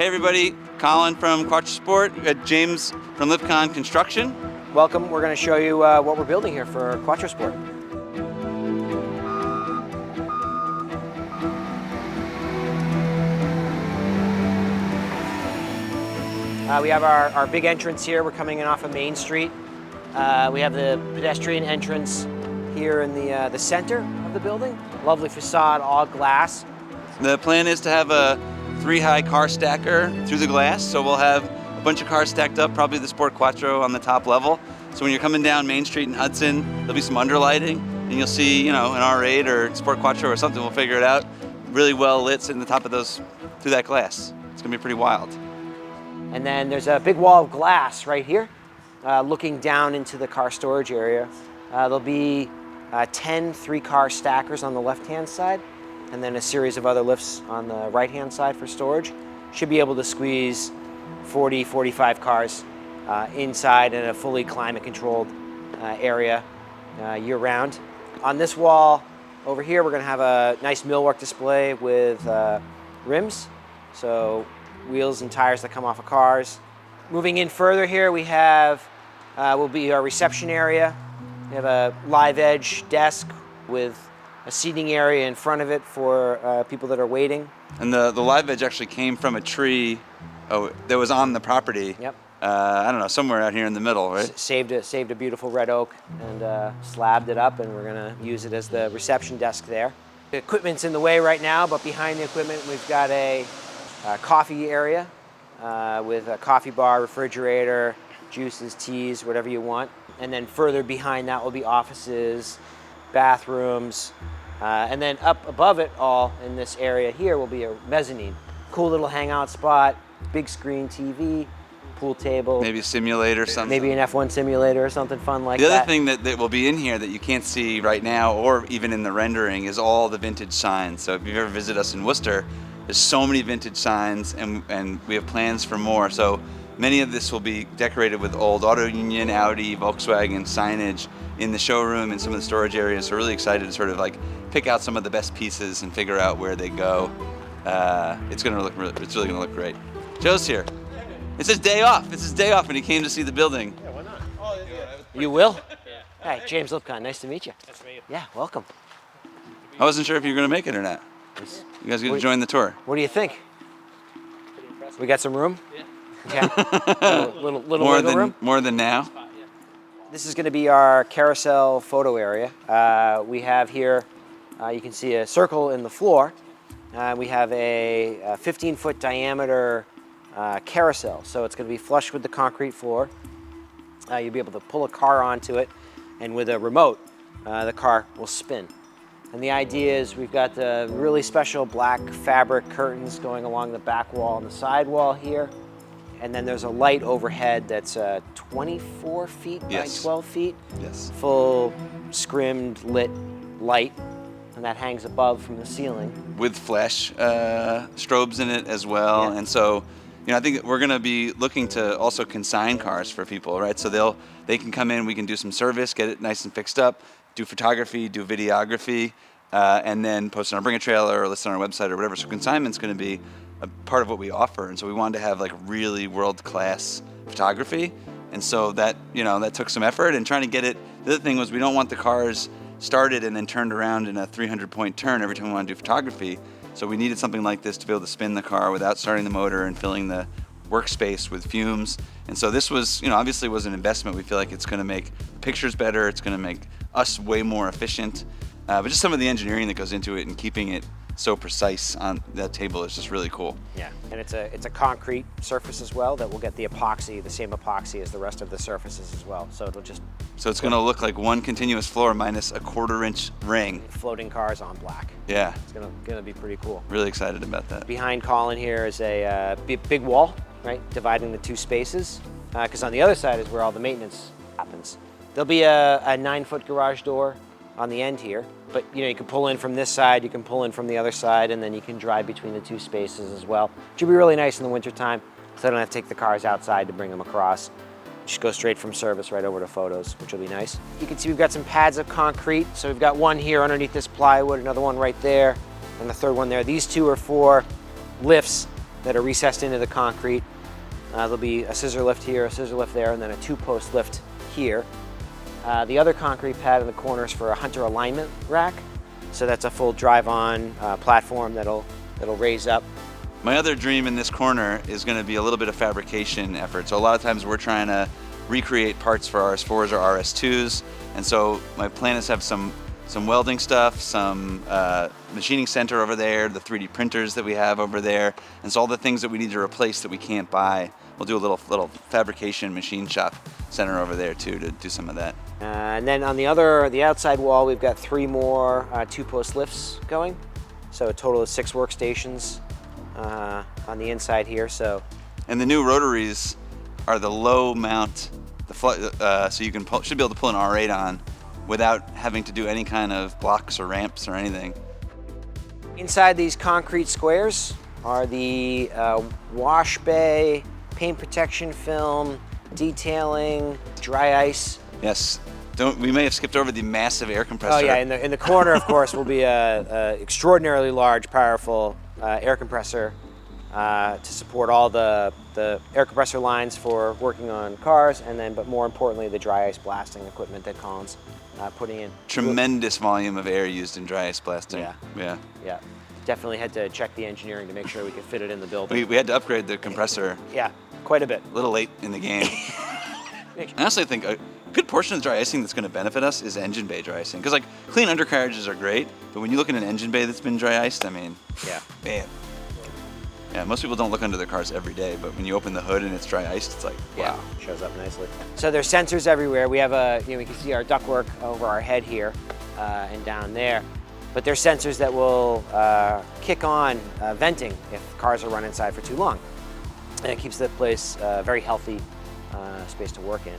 Hey everybody, Collin from Quattro Sport. We got James from Lipcon Construction. Welcome. We're going to show you what we're building here for Quattro Sport. We have our big entrance here. We're coming in off of Main Street. We have the pedestrian entrance here in the center of the building. Lovely facade, all glass. The plan is to have a 3-high car stacker through the glass, so we'll have a bunch of cars stacked up, probably the Sport Quattro on the top level. So when you're coming down Main Street in Hudson, there'll be some underlighting, and you'll see, an R8 or Sport Quattro or something. We'll figure it out. Really well lit, sitting at the top of those through that glass. It's gonna be pretty wild. And then there's a big wall of glass right here, looking down into the car storage area. There'll be 10 3-car stackers on the left-hand side, and then a series of other lifts on the right-hand side for storage. Should be able to squeeze 40, 45 cars inside in a fully climate-controlled area year-round. On this wall over here, we're gonna have a nice millwork display with rims, so wheels and tires that come off of cars. Moving in further here, we have will be our reception area. We have a live edge desk with a seating area in front of it for people that are waiting. And the live edge actually came from a tree that was on the property. Yep. I don't know, somewhere out here in the middle, right? Saved a beautiful red oak and slabbed it up, and we're gonna use it as the reception desk there. The equipment's in the way right now, but behind the equipment we've got a coffee area with a coffee bar, refrigerator, juices, teas, whatever you want. And then further behind that will be offices, bathrooms, and then up above it all in this area here will be a mezzanine. Cool little hangout spot, big screen TV, pool table. Maybe a simulator or something. Maybe an F1 simulator or something fun like that. The other thing that will be in here that you can't see right now or even in the rendering is all the vintage signs. So if you've ever visited us in Worcester, there's so many vintage signs, and we have plans for more. So many of this will be decorated with old Auto Union, Audi, Volkswagen signage in the showroom and some of the storage areas. So we're really excited to sort of like pick out some of the best pieces and figure out where they go. It's really gonna look great. Joe's here. It's his day off. It's his day off, and he came to see the building. Yeah, why not? Oh, yeah. You will? Yeah. Hey, James Lipcon, nice to meet you. Nice to meet you. Yeah, welcome. I wasn't sure if you were gonna make it or not. You guys gonna join the tour? What do you think? Pretty impressive. We got some room? Yeah. Okay. little more wiggle room? More than now. This is going to be our carousel photo area. We have here, you can see a circle in the floor. We have a 15-foot diameter carousel, so it's going to be flush with the concrete floor. You'll be able to pull a car onto it, and with a remote, the car will spin. And the idea is we've got the really special black fabric curtains going along the back wall and the side wall here. And then there's a light overhead that's 24 feet by 12 feet. Yes. Full scrimmed lit light, and that hangs above from the ceiling. With flash strobes in it as well. Yeah. And so, I think we're gonna be looking to also consign cars for people, right? So they can come in, we can do some service, get it nice and fixed up, do photography, do videography, and then post on our Bring a Trailer or list on our website or whatever. So consignment's gonna be a part of what we offer, and so we wanted to have like really world-class photography, and so that that took some effort and trying to get it. The other thing was we don't want the cars started and then turned around in a 300-point turn every time we want to do photography, so we needed something like this to be able to spin the car without starting the motor and filling the workspace with fumes. And so this was obviously was an investment. We feel like it's going to make pictures better, it's going to make us way more efficient, but just some of the engineering that goes into it and keeping it so precise on that table is just really cool. Yeah, and it's a concrete surface as well that will get the same epoxy as the rest of the surfaces as well. So it'll just... So it's going to look like one continuous floor minus a 1/4-inch ring. Floating cars on black. Yeah. It's gonna be pretty cool. Really excited about that. Behind Collin here is a big wall, right, dividing the two spaces, because on the other side is where all the maintenance happens. There'll be a 9-foot garage door on the end here, but you can pull in from this side, you can pull in from the other side, and then you can drive between the two spaces as well. Which will be really nice in the wintertime, so I don't have to take the cars outside to bring them across. Just go straight from service right over to photos, which will be nice. You can see we've got some pads of concrete, so we've got one here underneath this plywood, another one right there, and the third one there. These two are for lifts that are recessed into the concrete. There'll be a scissor lift here, a scissor lift there, and then a 2-post lift here. The other concrete pad in the corner is for a hunter alignment rack. So that's a full drive-on platform that'll raise up. My other dream in this corner is going to be a little bit of fabrication effort. So a lot of times we're trying to recreate parts for RS4s or RS2s, and so my plan is to have some welding stuff, some machining center over there, the 3D printers that we have over there, and so all the things that we need to replace that we can't buy. We'll do a little fabrication machine shop center over there too to do some of that. And then on the outside wall, we've got 3 more 2-post lifts going. So a total of 6 workstations on the inside here. So, and the new rotaries are the low mount, so you should be able to pull an R8 on without having to do any kind of blocks or ramps or anything. inside these concrete squares are the wash bay, paint protection film, detailing, dry ice. Yes. We may have skipped over the massive air compressor. Oh yeah, in the corner, of course, will be a extraordinarily large, powerful air compressor to support all the air compressor lines for working on cars, and then, but more importantly, the dry ice blasting equipment that Collin's putting in. Tremendous volume of air used in dry ice blasting. Yeah. Definitely had to check the engineering to make sure we could fit it in the building. We had to upgrade the compressor. Yeah, quite a bit. A little late in the game. I honestly think a good portion of the dry icing that's going to benefit us is engine bay dry icing. Because like clean undercarriages are great, but when you look at an engine bay that's been dry iced, I mean, man. Yeah, most people don't look under their cars every day, but when you open the hood and it's dry iced, it's like, wow. Yeah, shows up nicely. So there's sensors everywhere. We have we can see our ductwork over our head here and down there. But there's sensors that will kick on venting if cars are run inside for too long. And it keeps the place very healthy space to work in.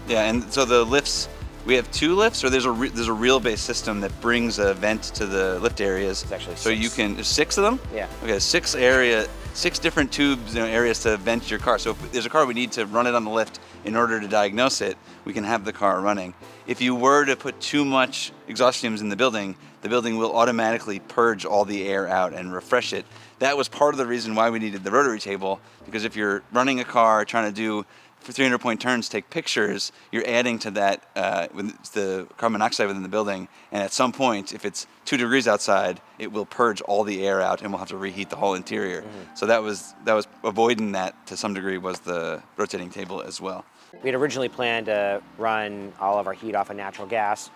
Yeah, and so the lifts, we have 2 lifts, or there's a reel-based system that brings a vent to the lift areas. It's actually 6. So you can, there's 6 of them? Yeah. Okay, 6 different tubes, areas to vent your car. So if there's a car we need to run it on the lift in order to diagnose it, we can have the car running. If you were to put too much exhaust fumes in the building will automatically purge all the air out and refresh it. That was part of the reason why we needed the rotary table, because if you're running a car trying to do for 300-point turns, take pictures, you're adding to that with the carbon monoxide within the building, and at some point, if it's 2 degrees outside, it will purge all the air out, and we'll have to reheat the whole interior. Mm-hmm. So that was avoiding that to some degree was the rotating table as well. We had originally planned to run all of our heat off of natural gas,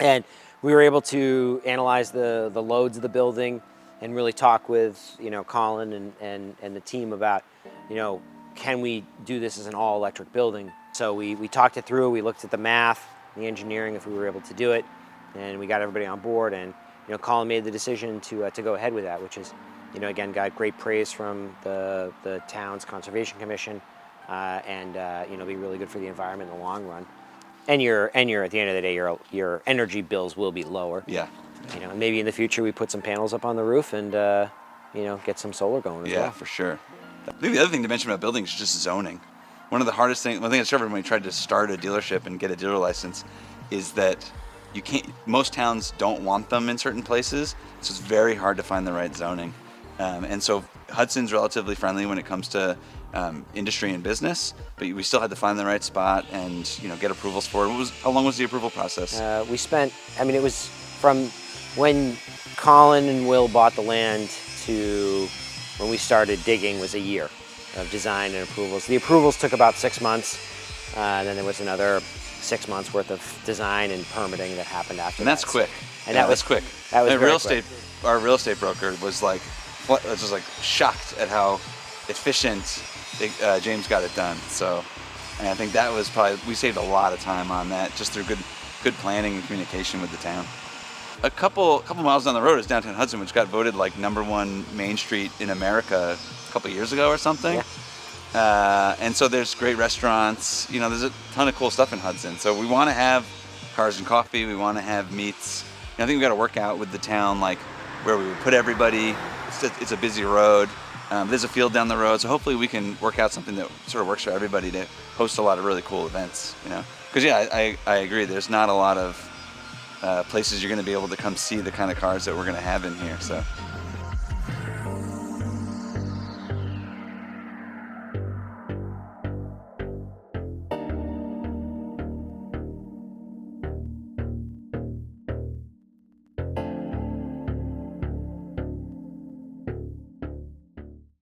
and we were able to analyze the loads of the building and really talk with Collin and the team about can we do this as an all-electric building? So we talked it through, we looked at the math, the engineering, if we were able to do it, and we got everybody on board, and Collin made the decision to go ahead with that, which is, again, got great praise from the town's Conservation Commission, and be really good for the environment in the long run. And at the end of the day, your energy bills will be lower. Yeah. And maybe in the future we put some panels up on the roof and get some solar going as well. Yeah, for sure. I think the other thing to mention about buildings is just zoning. One thing I discovered when we tried to start a dealership and get a dealer license is that most towns don't want them in certain places, so it's very hard to find the right zoning. And so Hudson's relatively friendly when it comes to industry and business, but we still had to find the right spot and get approvals for it. How long was the approval process? We spent, it was from when Collin and Will bought the land to when we started digging was a year of design and approvals. The approvals took about 6 months, and then there was another 6 months worth of design and permitting that happened after. And that's quick. And that was quick. That was very quick. Our real estate broker was just shocked at how efficient James got it done. So, and I think that was we saved a lot of time on that just through good planning and communication with the town. A couple miles down the road is downtown Hudson, which got voted #1 Main Street in America a couple years ago or something. Yeah. And so there's great restaurants. There's a ton of cool stuff in Hudson. So we want to have cars and coffee. We want to have meets. I think we got to work out with the town, where we would put everybody. It's a busy road. There's a field down the road, so hopefully we can work out something that sort of works for everybody to host a lot of really cool events. Because I agree. There's not a lot of places you're going to be able to come see the kind of cars that we're going to have in here. So